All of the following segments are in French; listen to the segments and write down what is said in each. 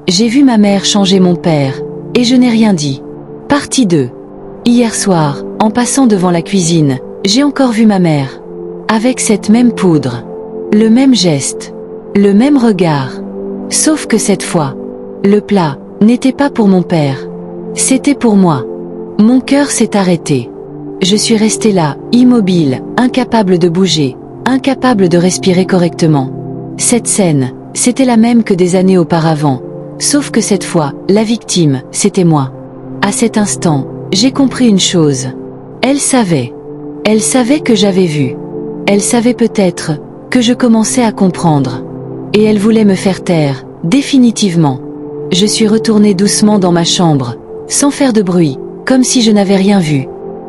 J'ai vu ma mère changer mon père, et je n'ai rien dit. Partie 2. Hier soir, en passant devant la cuisine, j'ai encore vu ma mère. Avec cette même poudre. Le même geste. Le même regard. Sauf que cette fois, le plat n'était pas pour mon père. C'était pour moi. Mon cœur s'est arrêté. Je suis restée là, immobile, incapable de bouger, incapable de respirer correctement. Cette scène, c'était la même que des années auparavant. Sauf que cette fois, la victime, c'était moi. À cet instant, j'ai compris une chose. Elle savait. Elle savait que j'avais vu. Elle savait peut-être que je commençais à comprendre. Et elle voulait me faire taire, définitivement. Je suis retournée doucement dans ma chambre, sans faire de bruit, comme si je n'avais rien vu.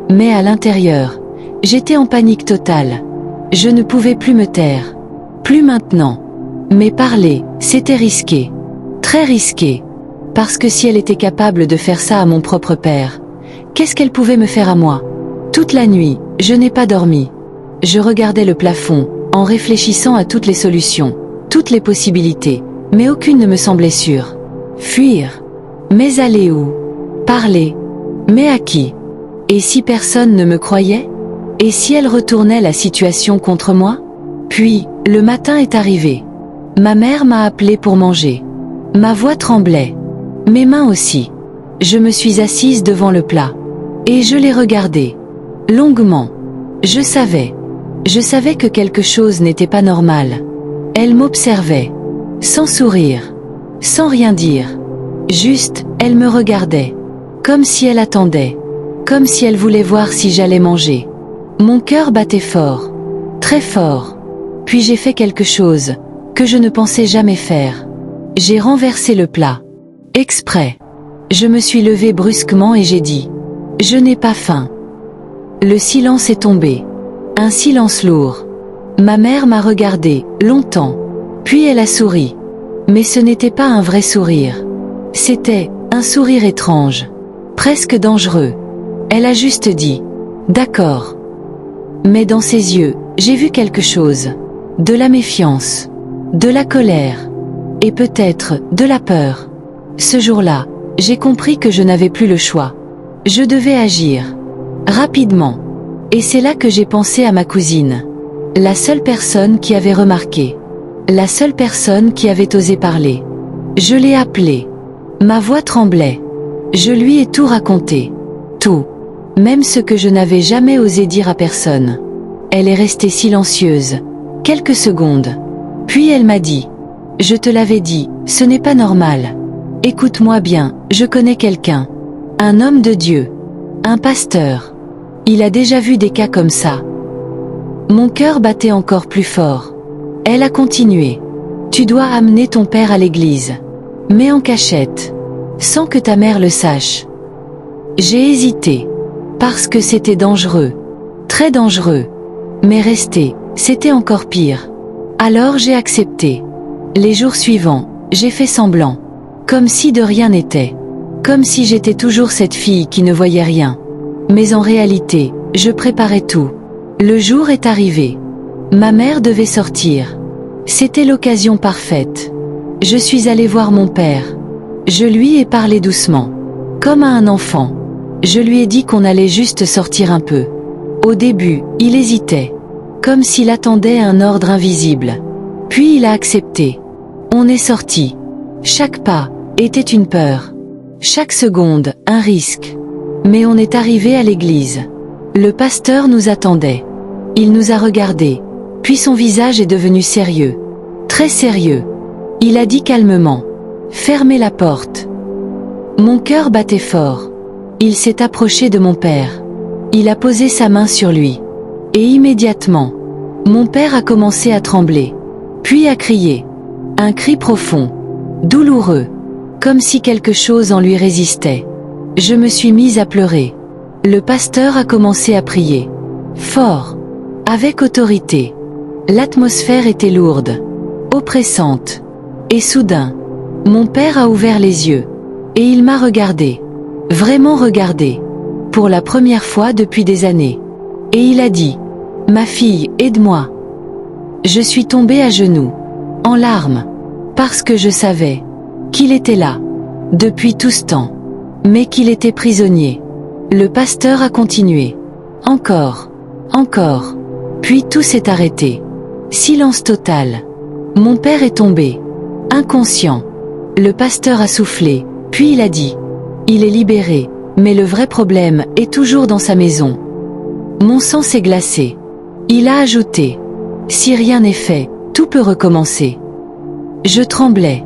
Mais à l'intérieur, j'étais en panique totale. Je ne pouvais plus me taire. Plus maintenant. Mais parler, c'était risqué. Très risqué. Parce que si elle était capable de faire ça à mon propre père, qu'est-ce qu'elle pouvait me faire à moi? Toute la nuit, je n'ai pas dormi. Je regardais le plafond, en réfléchissant à toutes les solutions, toutes les possibilités, mais aucune ne me semblait sûre. Fuir. Mais aller où? Parler. Mais à qui? Et si personne ne me croyait? Et si elle retournait la situation contre moi? Puis, le matin est arrivé. Ma mère m'a appelé pour manger. Ma voix tremblait. Mes mains aussi. Je me suis assise devant le plat. Et je l'ai regardé. Longuement. Je savais. Je savais que quelque chose n'était pas normal. Elle m'observait. Sans sourire. Sans rien dire. Juste, elle me regardait. Comme si elle attendait. Comme si elle voulait voir si j'allais manger. Mon cœur battait fort. Très fort. Puis j'ai fait quelque chose que je ne pensais jamais faire. J'ai renversé le plat. Exprès. Je me suis levée brusquement et j'ai dit « Je n'ai pas faim ». Le silence est tombé. Un silence lourd. Ma mère m'a regardé, longtemps. Puis elle a souri. Mais ce n'était pas un vrai sourire. C'était un sourire étrange. Presque dangereux. Elle a juste dit « D'accord ». Mais dans ses yeux, j'ai vu quelque chose. De la méfiance. De la colère. Et peut-être de la peur. Ce jour-là, j'ai compris que je n'avais plus le choix. Je devais agir. Rapidement. Et c'est là que j'ai pensé à ma cousine. La seule personne qui avait remarqué. La seule personne qui avait osé parler. Je l'ai appelée. Ma voix tremblait. Je lui ai tout raconté. Tout. Même ce que je n'avais jamais osé dire à personne. Elle est restée silencieuse. Quelques secondes. Puis elle m'a dit « Je te l'avais dit, ce n'est pas normal. Écoute-moi bien, je connais quelqu'un. Un homme de Dieu. Un pasteur. Il a déjà vu des cas comme ça. » Mon cœur battait encore plus fort. Elle a continué. « Tu dois amener ton père à l'église. Mais en cachette. Sans que ta mère le sache. » J'ai hésité. Parce que c'était dangereux. Très dangereux. Mais rester, c'était encore pire. Alors j'ai accepté. Les jours suivants, j'ai fait semblant. Comme si de rien n'était. Comme si j'étais toujours cette fille qui ne voyait rien. Mais en réalité, je préparais tout. Le jour est arrivé. Ma mère devait sortir. C'était l'occasion parfaite. Je suis allée voir mon père. Je lui ai parlé doucement. Comme à un enfant. Je lui ai dit qu'on allait juste sortir un peu. Au début, il hésitait. Comme s'il attendait un ordre invisible. Puis il a accepté. On est sorti. Chaque pas était une peur. Chaque seconde, un risque. Mais on est arrivé à l'église. Le pasteur nous attendait. Il nous a regardés. Puis son visage est devenu sérieux. Très sérieux. Il a dit calmement. Fermez la porte. Mon cœur battait fort. Il s'est approché de mon père. Il a posé sa main sur lui. Et immédiatement, mon père a commencé à trembler. Puis a crié. Un cri profond. Douloureux. Comme si quelque chose en lui résistait. Je me suis mise à pleurer. Le pasteur a commencé à prier. Fort. Avec autorité. L'atmosphère était lourde. Oppressante. Et soudain, mon père a ouvert les yeux. Et il m'a regardé. Vraiment regardé. Pour la première fois depuis des années. Et il a dit. Ma fille, aide-moi. Je suis tombée à genoux. En larmes. Parce que je savais. qu'il était là, depuis tout ce temps, mais qu'il était prisonnier. Le pasteur a continué. Encore, encore. Puis tout s'est arrêté. Silence total. Mon père est tombé. Inconscient. Le pasteur a soufflé, puis il a dit. Il est libéré, mais le vrai problème est toujours dans sa maison. Mon sang s'est glacé. Il a ajouté. Si rien n'est fait, tout peut recommencer. Je tremblais,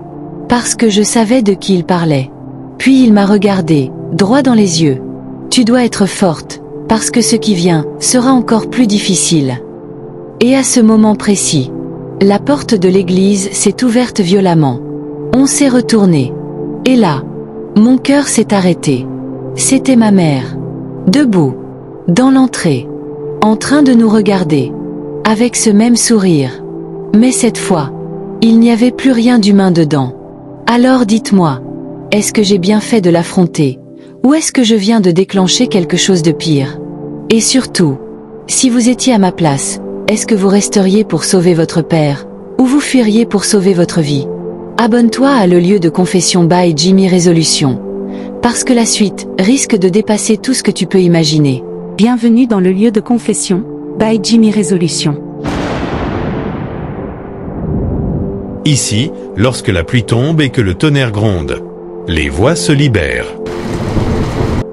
parce que je savais de qui il parlait. Puis il m'a regardé, droit dans les yeux. Tu dois être forte, parce que ce qui vient sera encore plus difficile. Et à ce moment précis, la porte de l'église s'est ouverte violemment. On s'est retourné. Et là, mon cœur s'est arrêté. C'était ma mère, debout, dans l'entrée, en train de nous regarder, avec ce même sourire. Mais cette fois, il n'y avait plus rien d'humain dedans. Alors dites-moi, est-ce que j'ai bien fait de l'affronter, ou est-ce que je viens de déclencher quelque chose de pire? Et surtout, si vous étiez à ma place, est-ce que vous resteriez pour sauver votre père, ou vous fuiriez pour sauver votre vie? Abonne-toi à Le Lieu de Confession by Jimmy Résolution, parce que la suite risque de dépasser tout ce que tu peux imaginer. Bienvenue dans Le Lieu de Confession by Jimmy Résolution. Ici, lorsque la pluie tombe et que le tonnerre gronde, les voix se libèrent.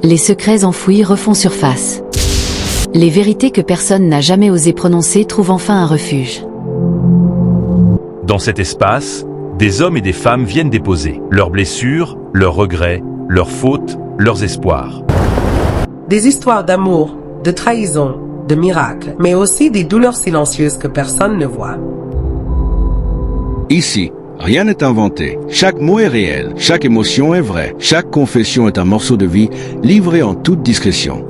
Les secrets enfouis refont surface. Les vérités que personne n'a jamais osé prononcer trouvent enfin un refuge. Dans cet espace, des hommes et des femmes viennent déposer leurs blessures, leurs regrets, leurs fautes, leurs espoirs. Des histoires d'amour, de trahison, de miracles, mais aussi des douleurs silencieuses que personne ne voit. Ici, rien n'est inventé. Chaque mot est réel, chaque émotion est vraie, chaque confession est un morceau de vie livré en toute discrétion.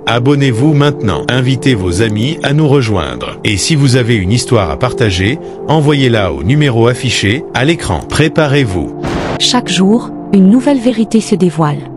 Abonnez-vous maintenant, invitez vos amis à nous rejoindre. Et si vous avez une histoire à partager, envoyez-la au numéro affiché à l'écran. Préparez-vous. Chaque jour, une nouvelle vérité se dévoile.